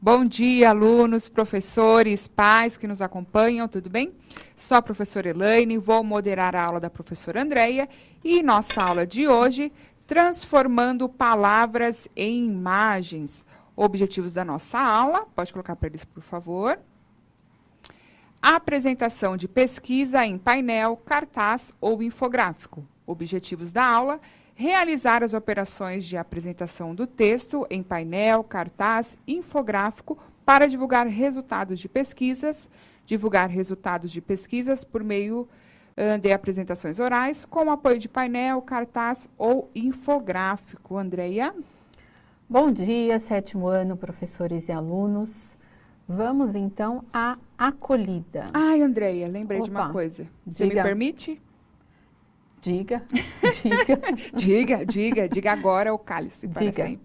Bom dia, alunos, professores, pais que nos acompanham, tudo bem? Sou a professora Elaine, vou moderar a aula da professora Andreia e nossa aula de hoje, transformando palavras em imagens. Objetivos da nossa aula, pode colocar para eles, por favor. A apresentação de pesquisa em painel, cartaz ou infográfico. Objetivos da aula: realizar as operações de apresentação do texto em painel, cartaz, infográfico para divulgar resultados de pesquisas, por meio de apresentações orais, com apoio de painel, cartaz ou infográfico. Andreia? Bom dia, 7º ano, professores e alunos. Vamos, então, à acolhida. Ai, Andreia, lembrei de uma coisa. Você me permite? Diga. Diga agora o cálice para sempre.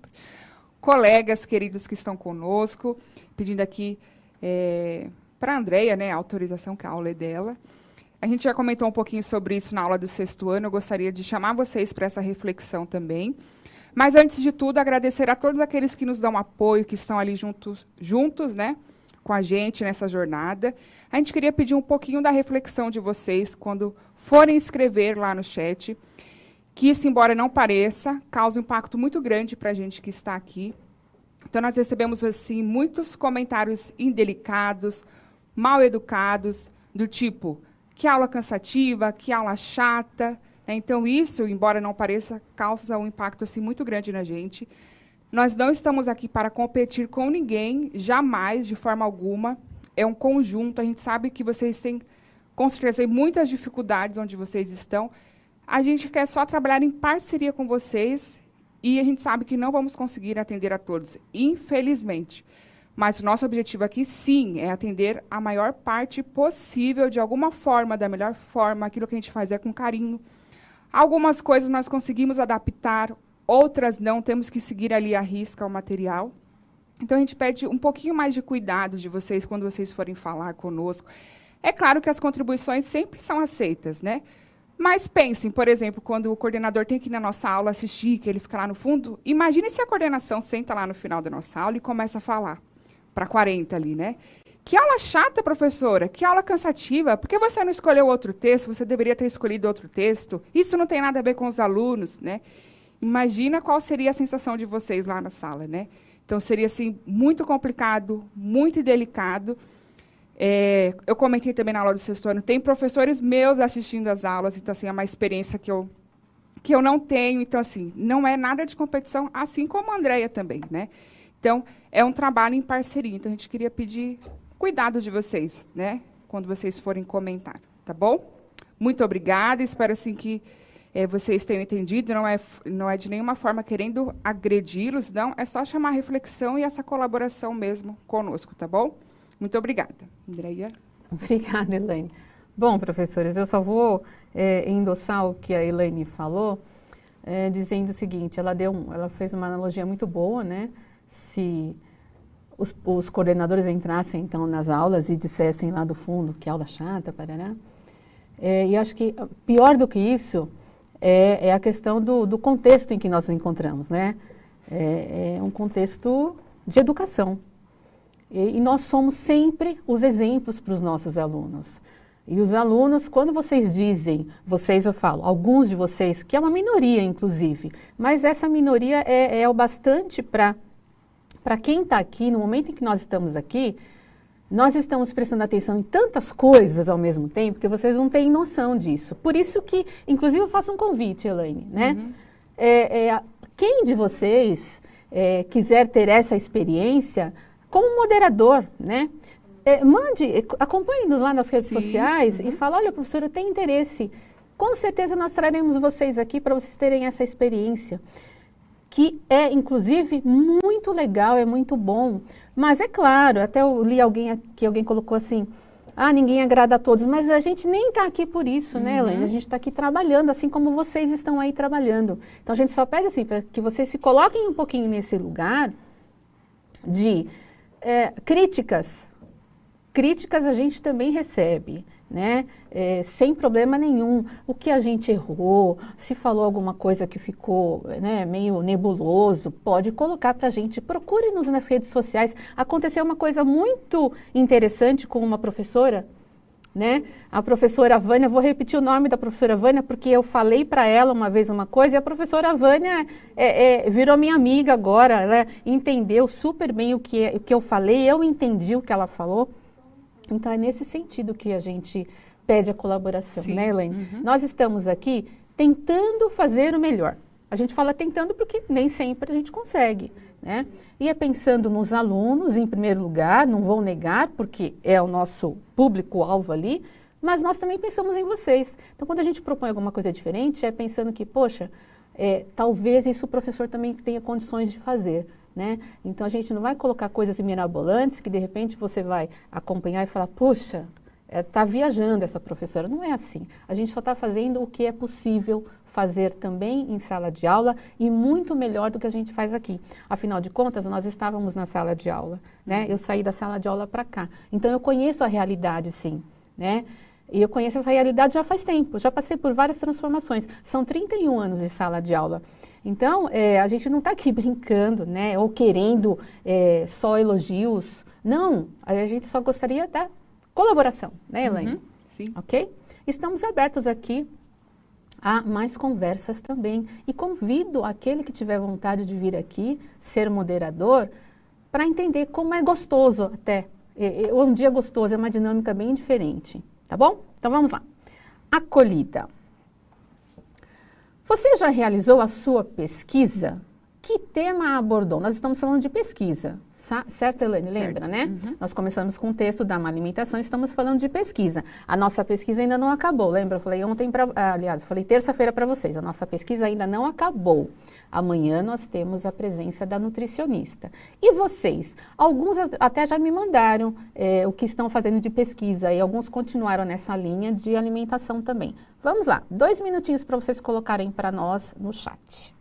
Colegas queridos que estão conosco, pedindo aqui para a Andreia, né, a autorização, que a aula é dela. A gente já comentou um pouquinho sobre isso na aula do 6º ano, eu gostaria de chamar vocês para essa reflexão também. Mas, antes de tudo, agradecer a todos aqueles que nos dão apoio, que estão ali juntos, né, com a gente nessa jornada. A gente queria pedir um pouquinho da reflexão de vocês quando forem escrever lá no chat, que isso, embora não pareça, causa um impacto muito grande para a gente que está aqui. Então, nós recebemos assim muitos comentários indelicados, mal educados, do tipo, que aula cansativa, que aula chata. Então, isso, embora não pareça, causa um impacto assim, muito grande na gente. Nós não estamos aqui para competir com ninguém, jamais, de forma alguma. É um conjunto, a gente sabe que vocês têm, com certeza, muitas dificuldades onde vocês estão. A gente quer só trabalhar em parceria com vocês e a gente sabe que não vamos conseguir atender a todos, infelizmente. Mas o nosso objetivo aqui, sim, é atender a maior parte possível, de alguma forma, da melhor forma. Aquilo que a gente faz é com carinho. Algumas coisas nós conseguimos adaptar, outras não, temos que seguir ali à risca o material. Então, a gente pede um pouquinho mais de cuidado de vocês quando vocês forem falar conosco. É claro que as contribuições sempre são aceitas, né? Mas pensem, por exemplo, quando o coordenador tem que ir na nossa aula assistir, que ele fica lá no fundo, imagine se a coordenação senta lá no final da nossa aula e começa a falar para 40 ali, né? Que aula chata, professora, que aula cansativa, por que você não escolheu outro texto? Você deveria ter escolhido outro texto. Isso não tem nada a ver com os alunos, né? Imagina qual seria a sensação de vocês lá na sala, né? Então, seria, assim, muito complicado, muito delicado. Eu comentei também na aula do 6º ano, tem professores meus assistindo às aulas, então, assim, é uma experiência que eu não tenho. Então, assim, não é nada de competição, assim como a Andreia também, né? Então, é um trabalho em parceria. Então, a gente queria pedir cuidado de vocês, né? Quando vocês forem comentar, tá bom? Muito obrigada, espero, assim, que vocês tenham entendido, não é de nenhuma forma querendo agredi-los, não, é só chamar a reflexão e essa colaboração mesmo conosco, tá bom? Muito obrigada. Andreia? Obrigada, Elaine. Bom, professores, eu só vou endossar o que a Elaine falou, dizendo o seguinte, ela fez uma analogia muito boa, né? Se os coordenadores entrassem, então, nas aulas e dissessem lá do fundo que aula chata, parará. E acho que pior do que isso é a questão do contexto em que nós nos encontramos, né? É um contexto de educação. E nós somos sempre os exemplos para os nossos alunos. E os alunos, quando vocês dizem, eu falo, alguns de vocês, que é uma minoria, inclusive, mas essa minoria é o bastante para quem está aqui, no momento em que nós estamos aqui, nós estamos prestando atenção em tantas coisas ao mesmo tempo que vocês não têm noção disso. Por isso que, inclusive, eu faço um convite, Elaine, né? Quem de vocês quiser ter essa experiência, como moderador, né? Acompanhe-nos lá nas redes sociais e fala, olha, professora, eu tenho interesse. Com certeza nós traremos vocês aqui para vocês terem essa experiência, que é, inclusive, muito legal, é muito bom. Mas, é claro, até eu li alguém colocou assim, ninguém agrada a todos, mas a gente nem está aqui por isso, né, Elaine? A gente está aqui trabalhando, assim como vocês estão aí trabalhando. Então, a gente só pede, assim, para que vocês se coloquem um pouquinho nesse lugar de críticas. críticas a gente também recebe, né? Sem problema nenhum. O que a gente errou, se falou alguma coisa que ficou, né, meio nebuloso, pode colocar para a gente. Procure-nos nas redes sociais. Aconteceu uma coisa muito interessante com uma professora, né? A professora Vânia, vou repetir o nome da professora Vânia, porque eu falei para ela uma vez uma coisa, e a professora Vânia virou minha amiga agora, ela entendeu super bem o que eu falei, eu entendi o que ela falou. Então, é nesse sentido que a gente pede a colaboração, Sim. né, Elaine? Nós estamos aqui tentando fazer o melhor. A gente fala tentando porque nem sempre a gente consegue, né? E é pensando nos alunos, em primeiro lugar, não vou negar, porque é o nosso público-alvo ali, mas nós também pensamos em vocês. Então, quando a gente propõe alguma coisa diferente, é pensando que, poxa, talvez isso o professor também tenha condições de fazer. Né? Então, a gente não vai colocar coisas mirabolantes que, de repente, você vai acompanhar e falar, puxa, está viajando essa professora. Não é assim. A gente só está fazendo o que é possível fazer também em sala de aula e muito melhor do que a gente faz aqui. Afinal de contas, nós estávamos na sala de aula, né? Eu saí da sala de aula para cá. Então, eu conheço a realidade, sim, né? E eu conheço essa realidade já faz tempo, já passei por várias transformações. São 31 anos de sala de aula. Então, a gente não está aqui brincando, né? Ou querendo só elogios. Não, a gente só gostaria da colaboração, né, Elaine? Sim. Ok? Estamos abertos aqui a mais conversas também. E convido aquele que tiver vontade de vir aqui, ser moderador, para entender como é gostoso até. Um dia gostoso, é uma dinâmica bem diferente. Tá bom? Então, vamos lá. Acolhida. Você já realizou a sua pesquisa? Que tema abordou? Nós estamos falando de pesquisa, certo, Elaine? Lembra, né? Nós começamos com o texto da má alimentação, estamos falando de pesquisa. A nossa pesquisa ainda não acabou, lembra? Eu falei ontem, aliás, eu falei terça-feira para vocês, a nossa pesquisa ainda não acabou. Amanhã nós temos a presença da nutricionista. E vocês? Alguns até já me mandaram o que estão fazendo de pesquisa e alguns continuaram nessa linha de alimentação também. Vamos lá, 2 minutinhos para vocês colocarem para nós no chat.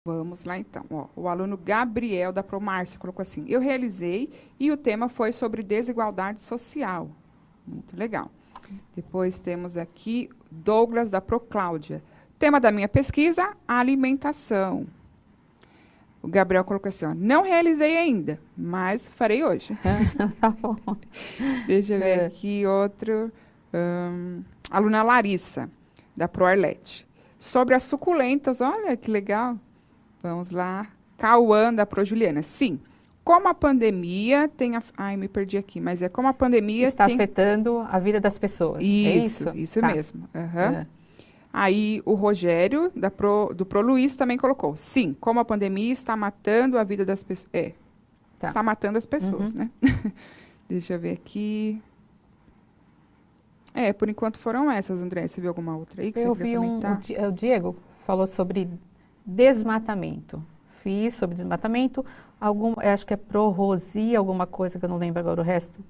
Vamos lá, então. Ó, o aluno Gabriel, da Promárcia, colocou assim, eu realizei e o tema foi sobre desigualdade social. Muito legal. Depois temos aqui Douglas, da Procláudia. Tema da minha pesquisa, alimentação. O Gabriel colocou assim, ó, não realizei ainda, mas farei hoje. Tá bom. Deixa eu ver aqui outro. Aluna Larissa, da ProArlete. Sobre as suculentas, olha que legal. Vamos lá. Cauã, da ProJuliana. Sim, como a pandemia tem... Ai, me perdi aqui, mas é como a pandemia está afetando a vida das pessoas. Isso tá. mesmo. Uhum. Aí o Rogério, do ProLuiz, também colocou. Sim, como a pandemia está matando a vida das pessoas. Tá. Está matando as pessoas, né? Deixa eu ver aqui. Por enquanto foram essas, André. Você viu alguma outra aí que eu você queria comentar? O Diego falou sobre desmatamento. Fiz sobre desmatamento. Acho que é pro Rosi, alguma coisa que eu não lembro agora o resto.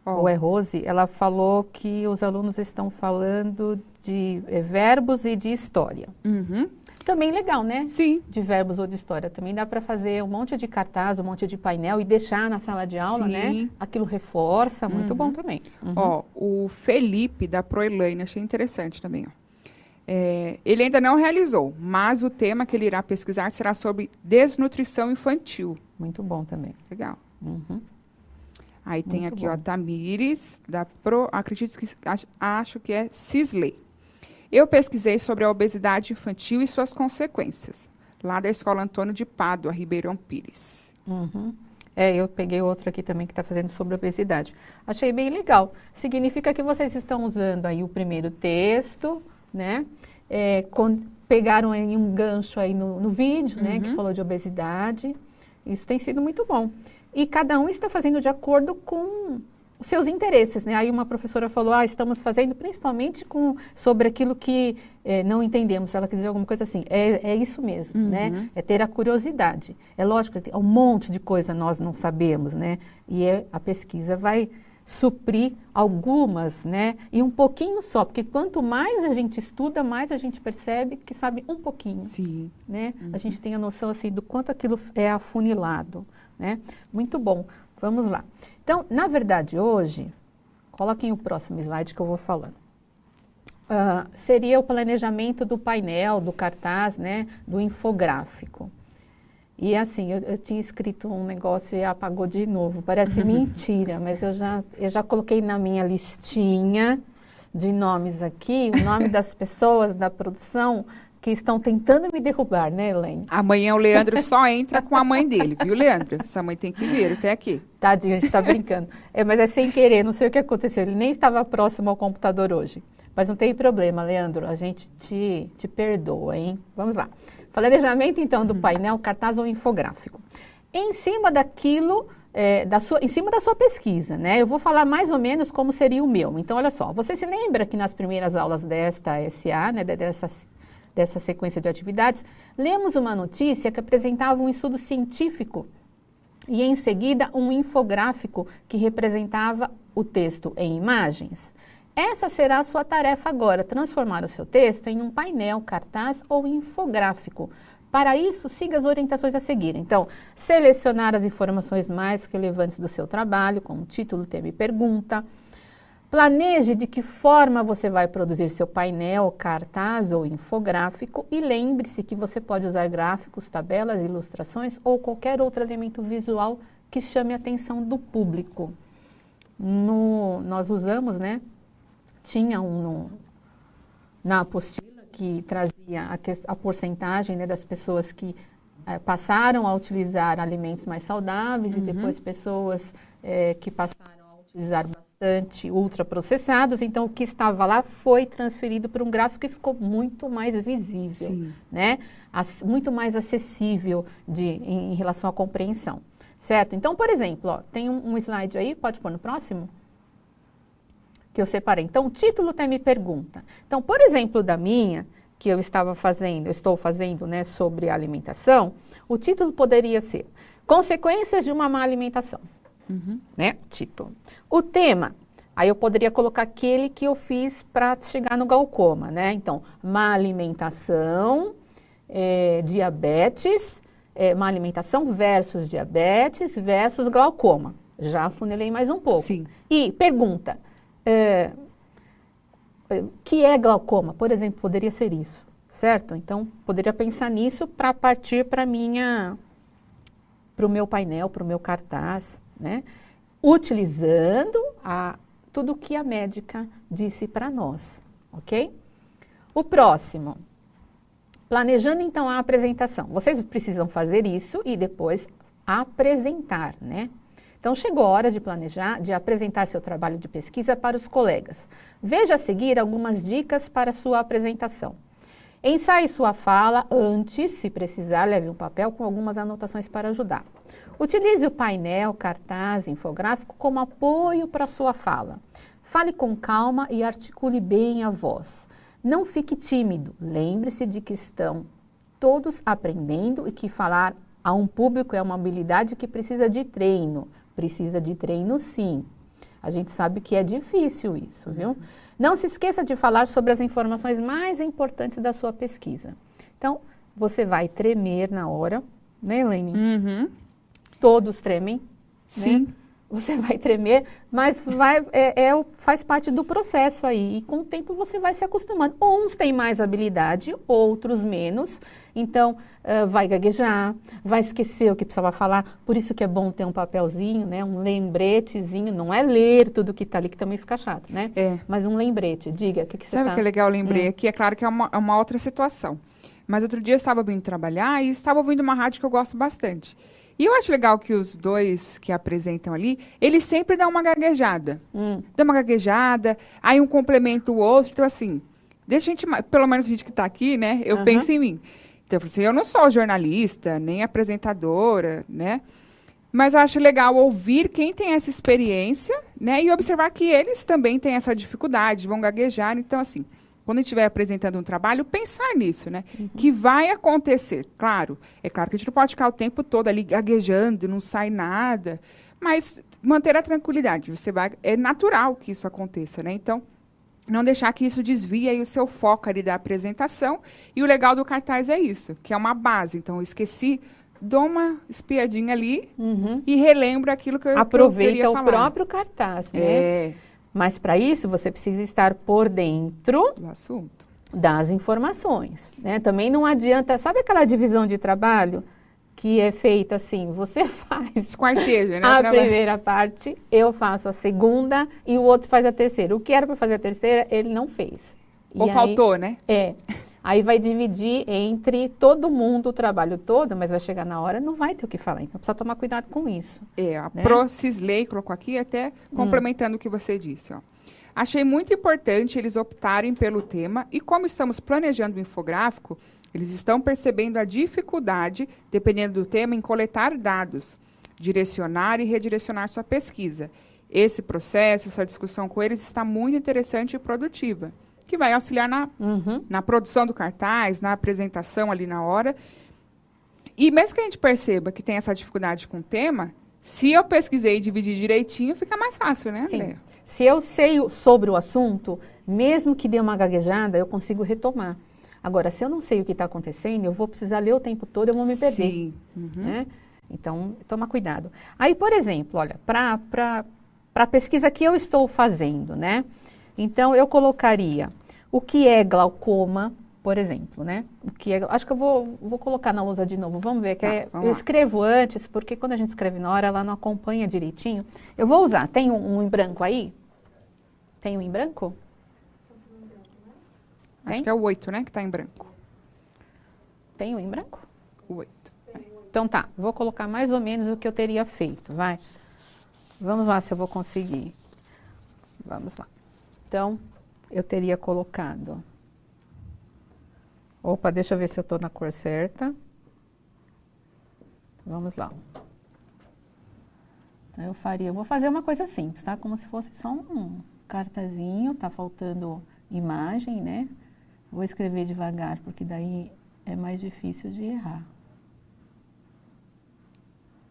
Ou é Rose, ela falou que os alunos estão falando de verbos e de história. Também legal, né? Sim. De verbos ou de história. Também dá para fazer um monte de cartaz, um monte de painel e deixar na sala de aula, né? Aquilo reforça, muito bom também. O Felipe, da ProElaine, achei interessante também. Ele ainda não realizou, mas o tema que ele irá pesquisar será sobre desnutrição infantil. Muito bom também. Legal. Aí tem Muito aqui, bom. ó, Tamires, acredito que, acho que é Cisley. Eu pesquisei sobre a obesidade infantil e suas consequências, lá da Escola Antônio de Pádua, Ribeirão Pires. Eu peguei outro aqui também que está fazendo sobre obesidade. Achei bem legal. Significa que vocês estão usando aí o primeiro texto, né? Pegaram aí um gancho aí no vídeo, né? Que falou de obesidade. Isso tem sido muito bom. E cada um está fazendo de acordo com os seus interesses, né? Aí uma professora falou, estamos fazendo principalmente sobre aquilo que não entendemos. Ela quis dizer alguma coisa assim. É isso mesmo, né? É ter a curiosidade. É lógico que tem um monte de coisa nós não sabemos, né? E a pesquisa vai suprir algumas, né? E um pouquinho só, porque quanto mais a gente estuda, mais a gente percebe que sabe um pouquinho. Sim. Né? A gente tem a noção assim do quanto aquilo é afunilado, né? Muito bom. Vamos lá. Então, na verdade, hoje, coloquem o próximo slide que eu vou falando. Seria o planejamento do painel, do cartaz, né? Do infográfico. E assim, eu tinha escrito um negócio e apagou de novo. Parece mentira, mas eu já coloquei na minha listinha de nomes aqui, o nome das pessoas da produção que estão tentando me derrubar, né, Elaine? Amanhã o Leandro só entra com a mãe dele, viu, Leandro? Essa mãe tem que vir até aqui. Tadinho, a gente tá brincando. Mas é sem querer, não sei o que aconteceu. Ele nem estava próximo ao computador hoje. Mas não tem problema, Leandro, a gente te perdoa, hein? Vamos lá. Planejamento, então, do painel, cartaz ou infográfico. Em cima daquilo, em cima da sua pesquisa, né? Eu vou falar mais ou menos como seria o meu. Então, olha só, você se lembra que nas primeiras aulas desta SA, né, dessa sequência de atividades, lemos uma notícia que apresentava um estudo científico e, em seguida, um infográfico que representava o texto em imagens. Essa será a sua tarefa agora, transformar o seu texto em um painel, cartaz ou infográfico. Para isso, siga as orientações a seguir. Então, selecionar as informações mais relevantes do seu trabalho, como título, tema e pergunta. Planeje de que forma você vai produzir seu painel, cartaz ou infográfico e lembre-se que você pode usar gráficos, tabelas, ilustrações ou qualquer outro elemento visual que chame a atenção do público. Nós usamos, né? Tinha na apostila que trazia a porcentagem, né, das pessoas que passaram a utilizar alimentos mais saudáveis e depois pessoas que passaram a utilizar bastante ultraprocessados. Então, o que estava lá foi transferido para um gráfico e ficou muito mais visível, né? Muito mais acessível em relação à compreensão, certo? Então, por exemplo, ó, tem um slide aí, pode pôr no próximo? Que eu separei. Então, o título tema e pergunta. Então, por exemplo, da minha, que eu estou fazendo, né, sobre alimentação, o título poderia ser Consequências de uma má alimentação, né, título. O tema, aí eu poderia colocar aquele que eu fiz para chegar no glaucoma, né, então, má alimentação, diabetes, má alimentação versus diabetes versus glaucoma. Já afunilei mais um pouco. Sim. E pergunta, que é glaucoma? Por exemplo, poderia ser isso, certo? Então, poderia pensar nisso para partir para o meu painel, para o meu cartaz, né? Utilizando tudo que a médica disse para nós, ok? O próximo, planejando então a apresentação. Vocês precisam fazer isso e depois apresentar, né? Então, chegou a hora de planejar, de apresentar seu trabalho de pesquisa para os colegas. Veja a seguir algumas dicas para sua apresentação. Ensaie sua fala antes, se precisar, leve um papel com algumas anotações para ajudar. Utilize o painel, cartaz, infográfico como apoio para sua fala. Fale com calma e articule bem a voz. Não fique tímido. Lembre-se de que estão todos aprendendo e que falar a um público é uma habilidade que precisa de treino. Precisa de treino, sim. A gente sabe que é difícil isso, viu? Não se esqueça de falar sobre as informações mais importantes da sua pesquisa. Então, você vai tremer na hora, né, Elaine? Uhum. Todos tremem, Sim. né? Você vai tremer, mas faz parte do processo aí. E com o tempo você vai se acostumando. Uns têm mais habilidade, outros menos. Então, vai gaguejar, vai esquecer o que precisava falar. Por isso que é bom ter um papelzinho, né? Um lembretezinho. Não é ler tudo que está ali, que também fica chato, né? É. Mas um lembrete. Diga, o que você Sabe o que é legal? Eu lembrei aqui. É claro que é uma outra situação. Mas outro dia eu estava vindo trabalhar e estava ouvindo uma rádio que eu gosto bastante. E eu acho legal que os dois que apresentam ali, eles sempre dão uma gaguejada. Dão uma gaguejada, aí um complementa o outro. Então, assim, deixa a gente, pelo menos a gente que está aqui, né? Eu penso em mim. Então, eu falei assim, eu não sou jornalista, nem apresentadora, né? Mas eu acho legal ouvir quem tem essa experiência, né? E observar que eles também têm essa dificuldade, vão gaguejar. Então, assim, quando a gente estiver apresentando um trabalho, pensar nisso, né? Que vai acontecer, claro. É claro que a gente não pode ficar o tempo todo ali gaguejando, não sai nada. Mas manter a tranquilidade. É natural que isso aconteça, né? Então, não deixar que isso desvie aí o seu foco ali da apresentação. E o legal do cartaz é isso, que é uma base. Então, eu esqueci, dou uma espiadinha ali e relembro aquilo que eu Aproveita que eu o próprio cartaz, né? Mas para isso você precisa estar por dentro do assunto, das informações, né? Também não adianta, sabe aquela divisão de trabalho que é feita assim, você faz esquarteja, né? a primeira parte, eu faço a segunda e o outro faz a terceira. O que era para fazer a terceira, ele não fez. Ou faltou, né? Aí vai dividir entre todo mundo o trabalho todo, mas vai chegar na hora, não vai ter o que falar. Então, precisa tomar cuidado com isso. A Procislei colocou aqui, até complementando o que você disse. Ó. Achei muito importante eles optarem pelo tema e como estamos planejando o infográfico, eles estão percebendo a dificuldade, dependendo do tema, em coletar dados, direcionar e redirecionar sua pesquisa. Esse processo, essa discussão com eles está muito interessante e produtiva, que vai auxiliar na produção do cartaz, na apresentação ali na hora. E mesmo que a gente perceba que tem essa dificuldade com o tema, se eu pesquisei e dividi direitinho, fica mais fácil, né, Andréa? Sim. Se eu sei sobre o assunto, mesmo que dê uma gaguejada, eu consigo retomar. Agora, se eu não sei o que está acontecendo, eu vou precisar ler o tempo todo, eu vou me perder. Sim. Né? Então, toma cuidado. Aí, por exemplo, olha, para a pesquisa que eu estou fazendo, né? Então, eu colocaria o que é glaucoma, por exemplo, né? O que é, acho que eu vou colocar na lousa de novo, vamos ver. Eu escrevo antes, porque quando a gente escreve na hora, ela não acompanha direitinho. Eu vou usar, tem um em branco aí? Tem um em branco? Acho que é o 8, né, que está em branco. Tem um em branco? O 8. Então tá, vou colocar mais ou menos o que eu teria feito, vai. Vamos lá se eu vou conseguir. Vamos lá. Então, eu teria colocado... Opa, deixa eu ver se eu estou na cor certa. Vamos lá. Então, eu vou fazer uma coisa simples, tá? Como se fosse só um cartazinho, tá faltando imagem, né? Vou escrever devagar, porque daí é mais difícil de errar.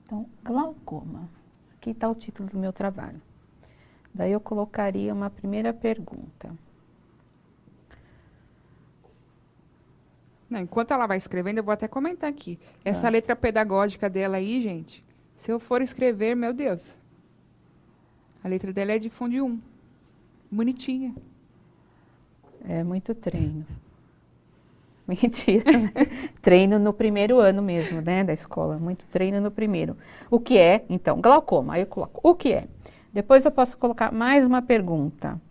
Então, glaucoma. Aqui está o título do meu trabalho. Daí eu colocaria uma primeira pergunta. Não, enquanto ela vai escrevendo, eu vou até comentar aqui. Essa letra pedagógica dela aí, gente, se eu for escrever, meu Deus. A letra dela é de fundo 1. Bonitinha. É muito treino. Mentira, né? Treino no primeiro ano mesmo, né, da escola. Muito treino no primeiro. O que é, então, glaucoma? Aí eu coloco, o que é? Depois eu posso colocar mais uma pergunta.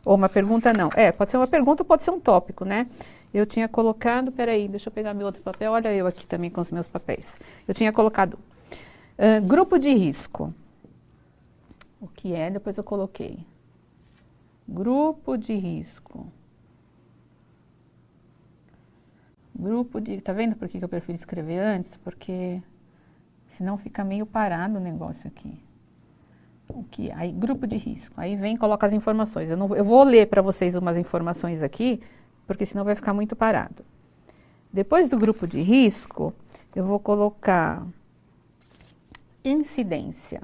Ou uma pergunta não. Pode ser uma pergunta, pode ser um tópico, né? Eu tinha colocado, peraí, deixa eu pegar meu outro papel. Olha eu aqui também com os meus papéis. Eu tinha colocado, Grupo de risco. O que é? Depois eu coloquei. Grupo de risco. Tá vendo por que eu prefiro escrever antes? Porque senão fica meio parado o negócio aqui. Aí, grupo de risco. Aí vem e coloca as informações. Eu vou ler para vocês umas informações aqui, porque senão vai ficar muito parado. Depois do grupo de risco, eu vou colocar incidência.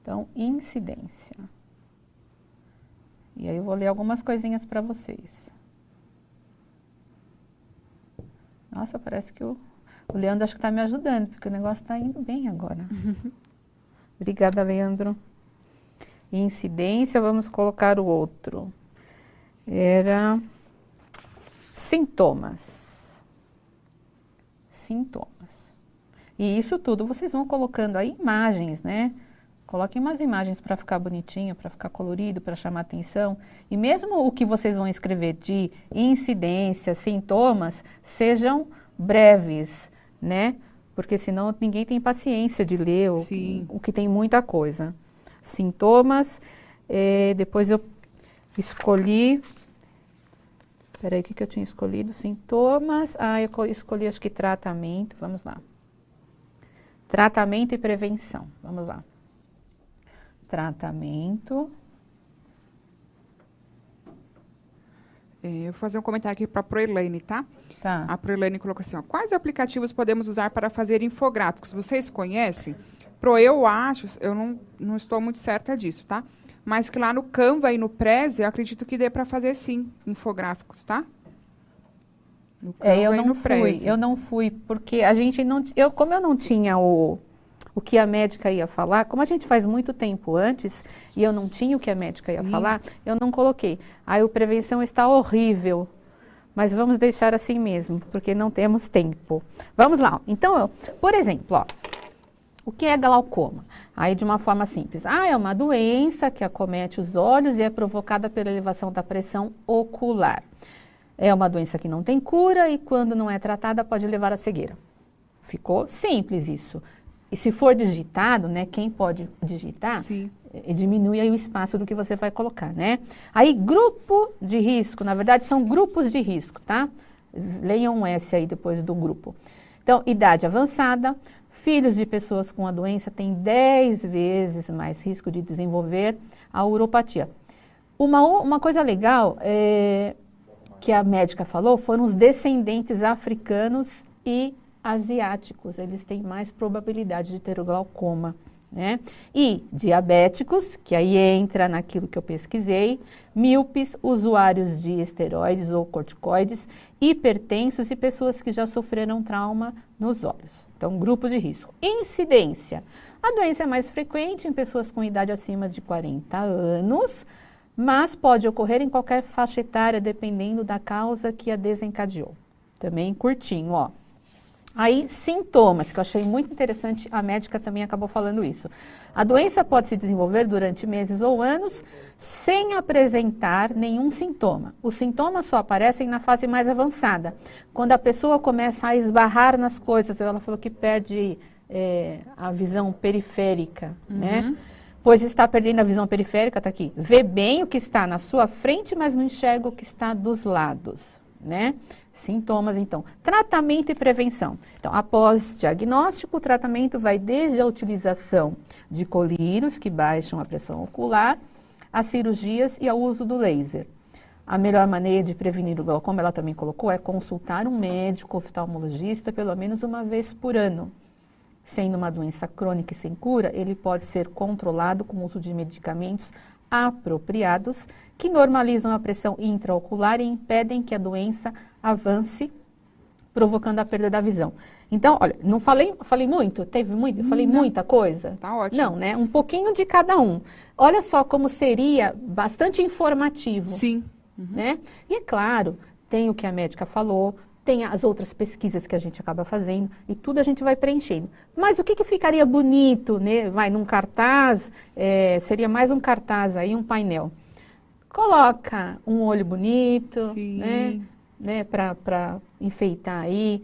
Então, incidência. E aí eu vou ler algumas coisinhas para vocês. Nossa, parece que o Leandro acho que está me ajudando, porque o negócio está indo bem agora. Obrigada, Leandro. Incidência, vamos colocar o outro. Era sintomas. Sintomas. E isso tudo vocês vão colocando aí imagens, né? Coloquem umas imagens para ficar bonitinho, para ficar colorido, para chamar atenção. E mesmo o que vocês vão escrever de incidência, sintomas, sejam breves, né? Porque senão ninguém tem paciência de ler o que tem muita coisa. Sintomas, depois eu escolhi... Peraí, o que eu tinha escolhido? Sintomas, eu escolhi acho que tratamento, vamos lá. Tratamento e prevenção, vamos lá. Tratamento. Eu vou fazer um comentário aqui para a Proelaine, tá? Tá. A Proelaine colocou assim, ó, quais aplicativos podemos usar para fazer infográficos? Vocês conhecem? Eu acho, eu não estou muito certa disso, tá? Mas que lá no Canva e no Prezi, eu acredito que dê para fazer sim, infográficos, tá? No Canva eu não fui, porque a gente não... como eu não tinha o que a médica ia falar, como a gente faz muito tempo antes, e eu não tinha o que a médica ia falar, eu não coloquei. Aí o prevenção está horrível, mas vamos deixar assim mesmo, porque não temos tempo. Vamos lá. Então, por exemplo, ó, o que é glaucoma? Aí de uma forma simples. É uma doença que acomete os olhos e é provocada pela elevação da pressão ocular. É uma doença que não tem cura e quando não é tratada pode levar à cegueira. Ficou simples isso. E se for digitado, né, quem pode digitar, diminui aí o espaço do que você vai colocar, né? Aí, grupo de risco, na verdade, são grupos de risco, tá? Leiam um S aí depois do grupo. Então, idade avançada, filhos de pessoas com a doença têm 10 vezes mais risco de desenvolver a uropatia. Uma coisa legal que a médica falou foram os descendentes africanos e asiáticos, eles têm mais probabilidade de ter o glaucoma, né? E diabéticos, que aí entra naquilo que eu pesquisei, míopes, usuários de esteroides ou corticoides, hipertensos e pessoas que já sofreram trauma nos olhos. Então, grupos de risco. Incidência. A doença é mais frequente em pessoas com idade acima de 40 anos, mas pode ocorrer em qualquer faixa etária, dependendo da causa que a desencadeou. Também curtinho, ó. Aí, sintomas, que eu achei muito interessante, a médica também acabou falando isso. A doença pode se desenvolver durante meses ou anos sem apresentar nenhum sintoma. Os sintomas só aparecem na fase mais avançada, quando a pessoa começa a esbarrar nas coisas. Ela falou que perde a visão periférica, né? Pois está perdendo a visão periférica, tá aqui. Vê bem o que está na sua frente, mas não enxerga o que está dos lados, né? Sintomas, então. Tratamento e prevenção. Então, após diagnóstico, o tratamento vai desde a utilização de colírios, que baixam a pressão ocular, a cirurgias e ao uso do laser. A melhor maneira de prevenir o glaucoma, ela também colocou, é consultar um médico oftalmologista pelo menos uma vez por ano. Sendo uma doença crônica e sem cura, ele pode ser controlado com o uso de medicamentos apropriados que normalizam a pressão intraocular e impedem que a doença avance, provocando a perda da visão. Então, olha, não falei muito? Teve muito? Eu falei muita coisa? Tá ótimo. Não, né? Um pouquinho de cada um. Olha só como seria bastante informativo. Sim. Né? E é claro, tem o que a médica falou, tem as outras pesquisas que a gente acaba fazendo e tudo a gente vai preenchendo. Mas o que ficaria bonito, né? Vai num cartaz, seria mais um cartaz aí, um painel. Coloca um olho bonito, né? Para enfeitar aí.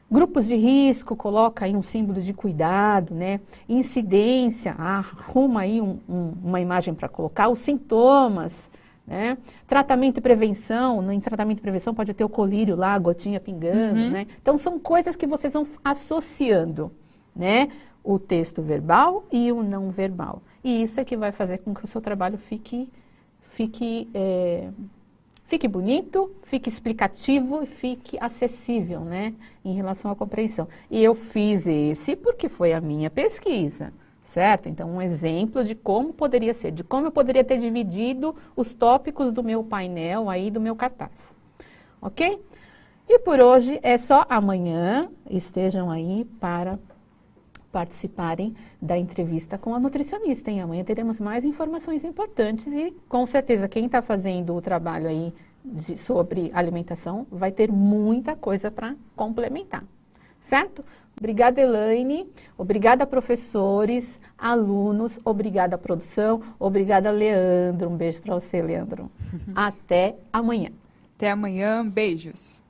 Grupos de risco, coloca aí um símbolo de cuidado, né? Incidência, arruma aí uma imagem para colocar. Os sintomas, né? Tratamento e prevenção, em tratamento e prevenção pode ter o colírio lá, a gotinha pingando, né? Então, são coisas que vocês vão associando, né? O texto verbal e o não verbal. E isso é que vai fazer com que o seu trabalho fique bonito, fique explicativo e fique acessível, né, em relação à compreensão. E eu fiz esse porque foi a minha pesquisa, certo? Então, um exemplo de como poderia ser, de como eu poderia ter dividido os tópicos do meu painel aí, do meu cartaz. Ok? E por hoje é só. Amanhã estejam aí para participarem da entrevista com a nutricionista, hein? Amanhã teremos mais informações importantes e, com certeza, quem está fazendo o trabalho aí sobre alimentação vai ter muita coisa para complementar, certo? Obrigada, Elaine. Obrigada, professores, alunos. Obrigada, produção. Obrigada, Leandro. Um beijo para você, Leandro. Até amanhã. Até amanhã. Beijos.